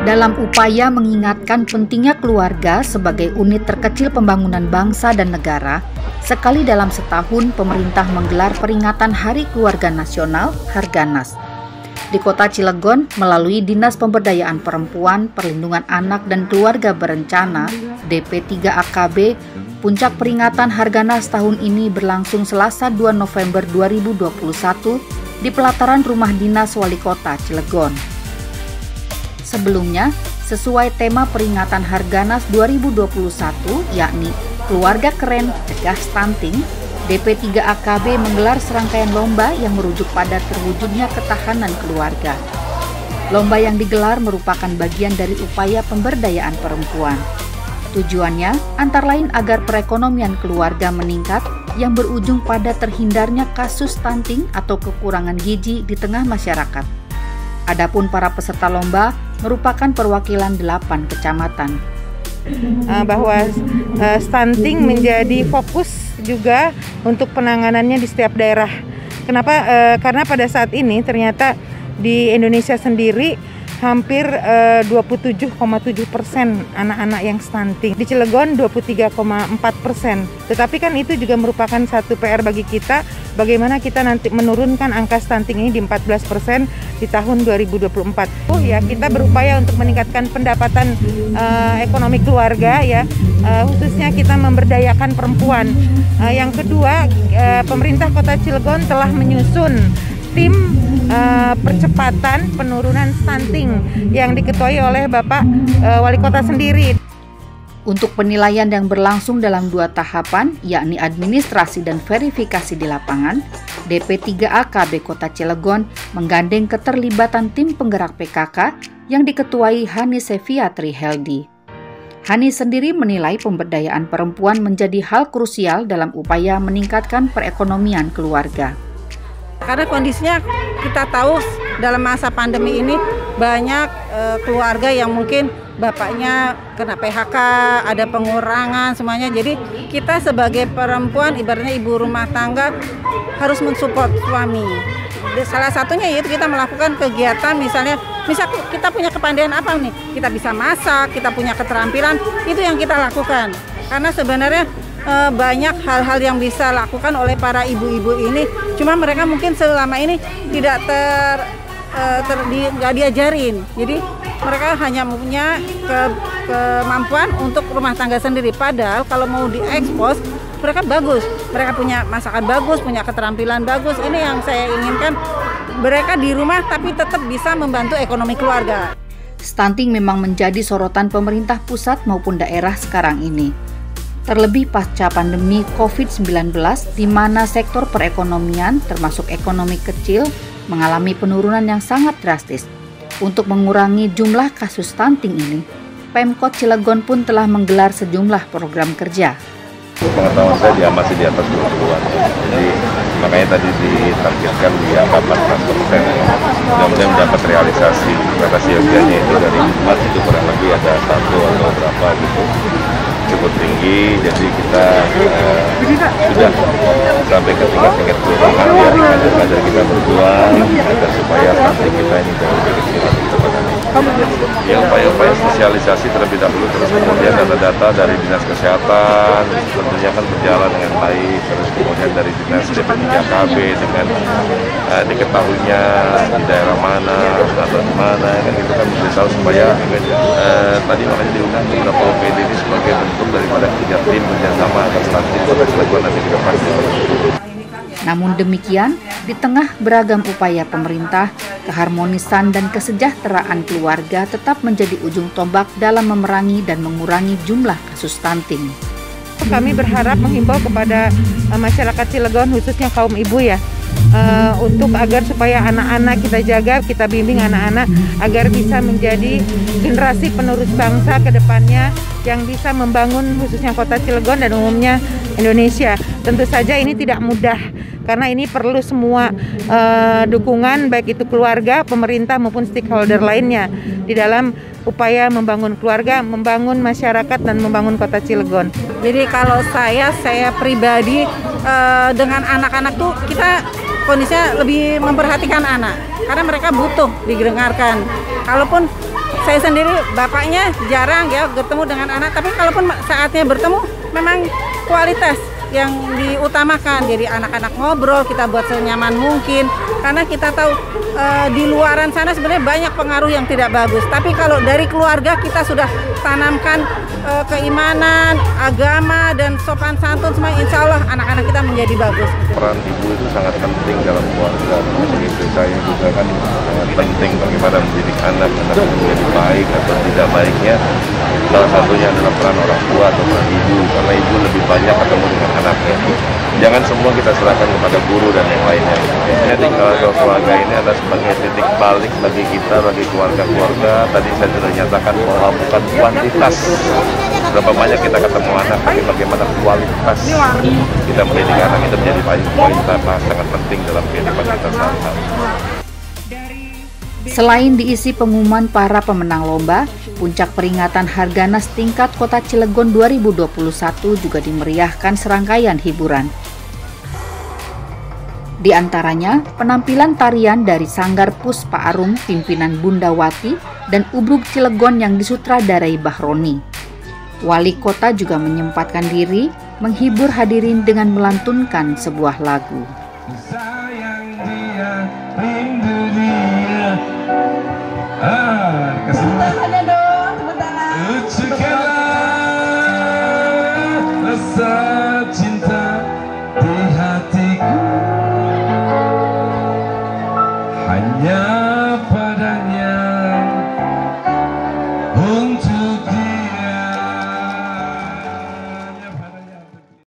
Dalam upaya mengingatkan pentingnya keluarga sebagai unit terkecil pembangunan bangsa dan negara, sekali dalam setahun pemerintah menggelar peringatan Hari Keluarga Nasional Harganas. Di Kota Cilegon, melalui Dinas Pemberdayaan Perempuan, Perlindungan Anak dan Keluarga Berencana (DP3AKB), puncak peringatan Harganas tahun ini berlangsung Selasa 2 November 2021 di pelataran Rumah Dinas Wali Kota Cilegon. Sebelumnya, sesuai tema peringatan Harganas 2021, yakni Keluarga Keren Cegah Stunting, DP3AKB menggelar serangkaian lomba yang merujuk pada terwujudnya ketahanan keluarga. Lomba yang digelar merupakan bagian dari upaya pemberdayaan perempuan. Tujuannya antara lain agar perekonomian keluarga meningkat yang berujung pada terhindarnya kasus stunting atau kekurangan gizi di tengah masyarakat. Adapun para peserta lomba merupakan perwakilan 8 kecamatan. Bahwa stunting menjadi fokus juga untuk penanganannya di setiap daerah. Kenapa? Karena pada saat ini ternyata di Indonesia sendiri hampir 27,7% anak-anak yang stunting. Di Cilegon 23,4%. Tetapi kan itu juga merupakan satu PR bagi kita, bagaimana kita nanti menurunkan angka stunting ini di 14% di tahun 2024. Ya, kita berupaya untuk meningkatkan pendapatan ekonomi keluarga ya, khususnya kita memberdayakan perempuan. Yang kedua, pemerintah Kota Cilegon telah menyusun tim percepatan penurunan stunting yang diketuai oleh Bapak Wali Kota sendiri. Untuk penilaian yang berlangsung dalam 2 tahapan, yakni administrasi dan verifikasi di lapangan, DP3AKB Kota Cilegon menggandeng keterlibatan tim penggerak PKK yang diketuai Hani Seviatri Heldi. Hani sendiri menilai pemberdayaan perempuan menjadi hal krusial dalam upaya meningkatkan perekonomian keluarga. Karena kondisinya kita tahu dalam masa pandemi ini banyak keluarga yang mungkin bapaknya kena PHK, ada pengurangan semuanya. Jadi kita sebagai perempuan, ibaratnya ibu rumah tangga, harus mensupport suami. Salah satunya yaitu kita melakukan kegiatan, misal kita punya kepandaian apa nih, kita bisa masak, kita punya keterampilan, itu yang kita lakukan. Karena sebenarnya banyak hal-hal yang bisa lakukan oleh para ibu-ibu ini, cuma mereka mungkin selama ini tidak nggak diajarin. Jadi mereka hanya punya kemampuan untuk rumah tangga sendiri. Padahal kalau mau diekspos, mereka bagus. Mereka punya masakan bagus, punya keterampilan bagus. Ini yang saya inginkan, mereka di rumah tapi tetap bisa membantu ekonomi keluarga. Stunting memang menjadi sorotan pemerintah pusat maupun daerah sekarang ini. Terlebih pasca pandemi COVID-19, di mana sektor perekonomian termasuk ekonomi kecil mengalami penurunan yang sangat drastis. Untuk mengurangi jumlah kasus stunting ini, Pemkot Cilegon pun telah menggelar sejumlah program kerja. Pengetahuan saya masih di atas 20-an, jadi makanya tadi ditargetkan di angka 14%. Mudah-mudahan mendapat realisasi, karena siogianya itu dari Jumat itu kurang lebih ada 1 atau berapa gitu, cukup tinggi, jadi kita sudah sampai ke tingkat-tingkat kelurahan dari kader-kader kita berjuang agar supaya stunting kita ini jauh lebih kecil ke depannya. Ya, upaya-upaya sosialisasi terlebih dahulu, terus kemudian data-data dari Dinas Kesehatan tentunya kan berjalan dengan baik, terus kemudian dari Dinas DP3AKB dengan diketahuinya di daerah mana atau di mana, kan itu kan beritahu supaya tadi makanya diundang beberapa OPD ini sebagai bentuk daripada kerja tim kerjasama agar stunting Kota Cilegon nanti ke depan. Namun demikian, di tengah beragam upaya pemerintah, keharmonisan dan kesejahteraan keluarga tetap menjadi ujung tombak dalam memerangi dan mengurangi jumlah kasus stunting. Kami berharap menghimbau kepada masyarakat Cilegon, khususnya kaum ibu ya, untuk agar supaya anak-anak kita jaga, kita bimbing anak-anak agar bisa menjadi generasi penerus bangsa ke depannya yang bisa membangun khususnya Kota Cilegon dan umumnya Indonesia. Tentu saja ini tidak mudah karena ini perlu semua dukungan, baik itu keluarga, pemerintah maupun stakeholder lainnya di dalam upaya membangun keluarga, membangun masyarakat dan membangun Kota Cilegon. Jadi kalau saya pribadi dengan anak-anak tuh kita kondisinya lebih memperhatikan anak karena mereka butuh didengarkan. Kalaupun saya sendiri bapaknya jarang ya bertemu dengan anak, tapi kalaupun saatnya bertemu memang kualitas yang diutamakan. Jadi anak-anak ngobrol, kita buat senyaman mungkin, karena kita tahu di luaran sana sebenarnya banyak pengaruh yang tidak bagus. Tapi kalau dari keluarga kita sudah tanamkan keimanan, agama, dan sopan santun semua, insya Allah anak-anak kita menjadi bagus. Peran ibu itu sangat penting dalam keluarga. Begitu saya juga kan sangat penting bagaimana mendidik anak menjadi baik atau tidak baiknya. Salah satunya adalah peran orang tua atau peran ibu, karena ibu lebih banyak ketemu dengan anaknya. Jangan semua kita serahkan kepada guru dan yang lainnya. Jadi kalau keluarga ini adalah sebagai titik balik bagi kita, bagi keluarga-keluarga. Tadi saya sudah nyatakan bahwa bukan kuantitas berapa banyak kita ketemu anak, tapi bagaimana kualitas kita mendidik anak itu menjadi kualitas sangat penting dalam kehidupan kita sehari-hari. Selain diisi pengumuman para pemenang lomba, puncak peringatan Harganas tingkat Kota Cilegon 2021 juga dimeriahkan serangkaian hiburan. Di antaranya, penampilan tarian dari Sanggar Puspa Arum pimpinan Bunda Wati dan Ubruk Cilegon yang disutradarai Bahroni. Wali kota juga menyempatkan diri menghibur hadirin dengan melantunkan sebuah lagu.